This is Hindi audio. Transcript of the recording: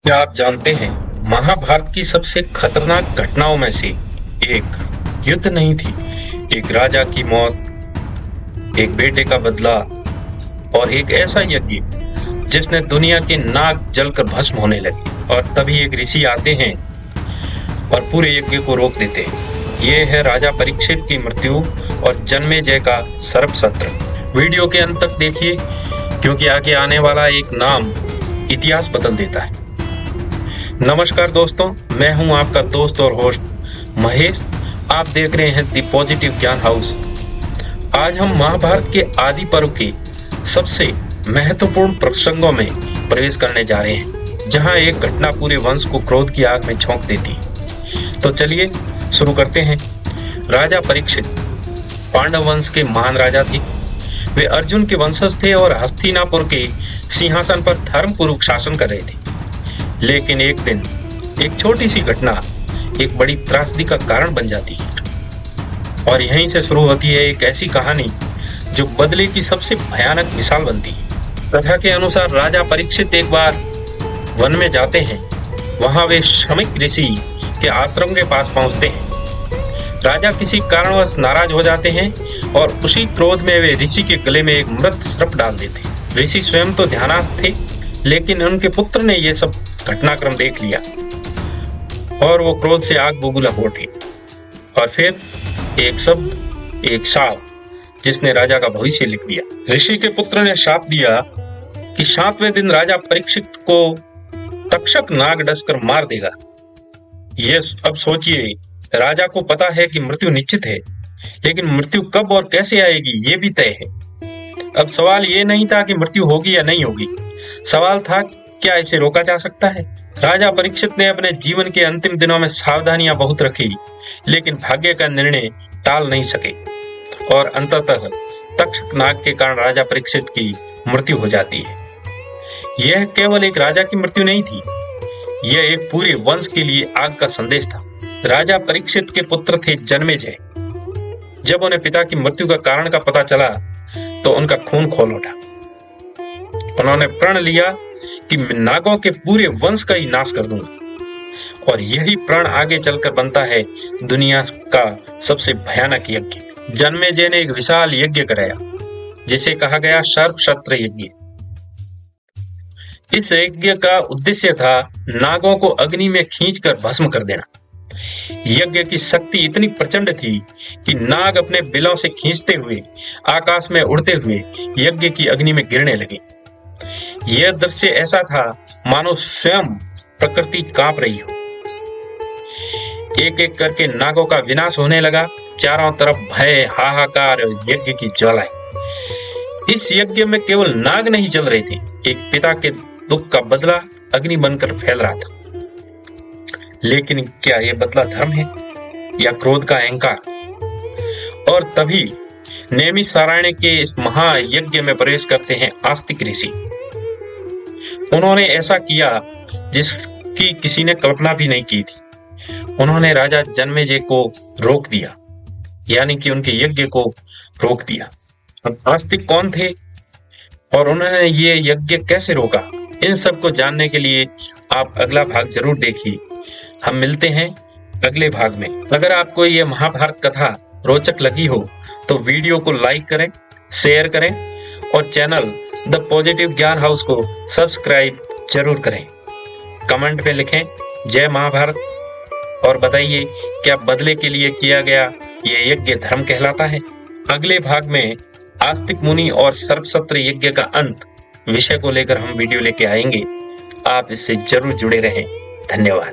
क्या आप जानते हैं महाभारत की सबसे खतरनाक घटनाओं में से एक युद्ध नहीं थी, एक राजा की मौत, एक बेटे का बदला और एक ऐसा यज्ञ जिसने दुनिया के नाक जलकर भस्म होने लगे। और तभी एक ऋषि आते हैं और पूरे यज्ञ को रोक देते हैं। ये है राजा परीक्षित की मृत्यु और जन्मेजय का सर्प सत्र। वीडियो के अंत तक देखिए क्योंकि आगे आने वाला एक नाम इतिहास बदल देता है। नमस्कार दोस्तों, मैं हूं आपका दोस्त और होस्ट महेश। आप देख रहे हैं द पॉजिटिव ज्ञान हाउस। आज हम महाभारत के आदि पर्व के सबसे महत्वपूर्ण प्रसंगों में प्रवेश करने जा रहे हैं, जहां एक घटना पूरे वंश को क्रोध की आग में झोंक देती है। तो चलिए शुरू करते हैं। राजा परीक्षित पांडव वंश के महान राजा थे। वे अर्जुन के वंशज थे और हस्तिनापुर के सिंहासन पर धर्मपूर्वक शासन कर रहे थे। लेकिन एक दिन एक छोटी सी घटना एक बड़ी त्रासदी का कारण बन जाती है और यहीं से शुरू होती है एक ऐसी कहानी जो बदले की सबसे भयानक मिसाल बनती है। कथा के अनुसार राजा परीक्षित एक बार वन में जाते हैं। वहां वे शमीक ऋषि के आश्रम के पास पहुंचते हैं। राजा किसी कारणवश नाराज हो जाते हैं और उसी क्रोध में वे ऋषि के गले में एक मृत सर्प डाल देते हैं। ऋषि स्वयं तो ध्यानस्थ थे, लेकिन उनके पुत्र ने यह सब घटनाक्रम देख लिया और वो क्रोध से आग बबूला हो उठे। और फिर एक शब्द, एक शाप, जिसने राजा का भविष्य लिख दिया। ऋषि के पुत्र ने शाप दिया कि 7वें दिन राजा परीक्षित को तक्षक नाग डसकर मार देगा। ये अब सोचिए, राजा को पता है कि मृत्यु निश्चित है, लेकिन मृत्यु कब और कैसे आएगी ये भी तय है। अब सवाल ये नहीं था कि मृत्यु होगी या नहीं होगी, सवाल था क्या इसे रोका जा सकता है। राजा परीक्षित ने अपने जीवन के अंतिम दिनों में सावधानियां बहुत रखी, लेकिन भाग्य का निर्णय टाल नहीं सके और अंततः तक्षक नाग के कारण राजा परीक्षित की मृत्यु हो जाती है। यह केवल एक राजा की मृत्यु नहीं थी, यह एक पूरे वंश के लिए आग का संदेश था। राजा परीक्षित के पुत्र थे जन्मेजय। जब उन्हें पिता की मृत्यु का कारण का पता चला तो उनका खून खोल उठा। उन्होंने प्रण लिया कि मैं नागों के पूरे वंश का ही नाश कर दूंगा, और यही प्रण आगे चलकर बनता है दुनिया का सबसे भयानक यज्ञ। जन्मेजय ने एक विशाल यज्ञ कराया जिसे कहा गया सर्प सत्र यज्ञ। इस यज्ञ का उद्देश्य था नागों को अग्नि में खींचकर भस्म कर देना। यज्ञ की शक्ति इतनी प्रचंड थी कि नाग अपने बिलों से खींचते हुए आकाश में उड़ते हुए यज्ञ की अग्नि में गिरने लगे। यह दृश्य ऐसा था मानो स्वयं प्रकृति कांप रही हो। एक एक करके नागों का विनाश होने लगा। चारों तरफ भय, हाहाकार, यज्ञ की ज्वालाएं। इस यज्ञ में केवल नाग नहीं जल रहे थे, एक पिता के दुख का बदला अग्नि बनकर फैल रहा था। लेकिन क्या यह बदला धर्म है या क्रोध का अहंकार? और तभी नैमिषारण्य के इस महायज्ञ में प्रवेश करते हैं आस्तिक ऋषि। उन्होंने ऐसा किया जिसकी किसी ने कल्पना भी नहीं की थी। उन्होंने राजा जन्मेजय को रोक दिया, यानी कि उनके यज्ञ को रोक दिया। आस्तिक कौन थे और उन्होंने ये यज्ञ कैसे रोका, इन सब को जानने के लिए आप अगला भाग जरूर देखिए। हम मिलते हैं अगले भाग में। अगर आपको ये महाभारत कथा रोचक लगी हो तो वीडियो को लाइक करें, शेयर करें और चैनल द पॉजिटिव ज्ञान हाउस को सब्सक्राइब जरूर करें। कमेंट में लिखें जय महाभारत और बताइए क्या बदले के लिए किया गया यह यज्ञ धर्म कहलाता है। अगले भाग में आस्तिक मुनि और सर्प सत्र यज्ञ का अंत विषय को लेकर हम वीडियो लेके आएंगे। आप इससे जरूर जुड़े रहें। धन्यवाद।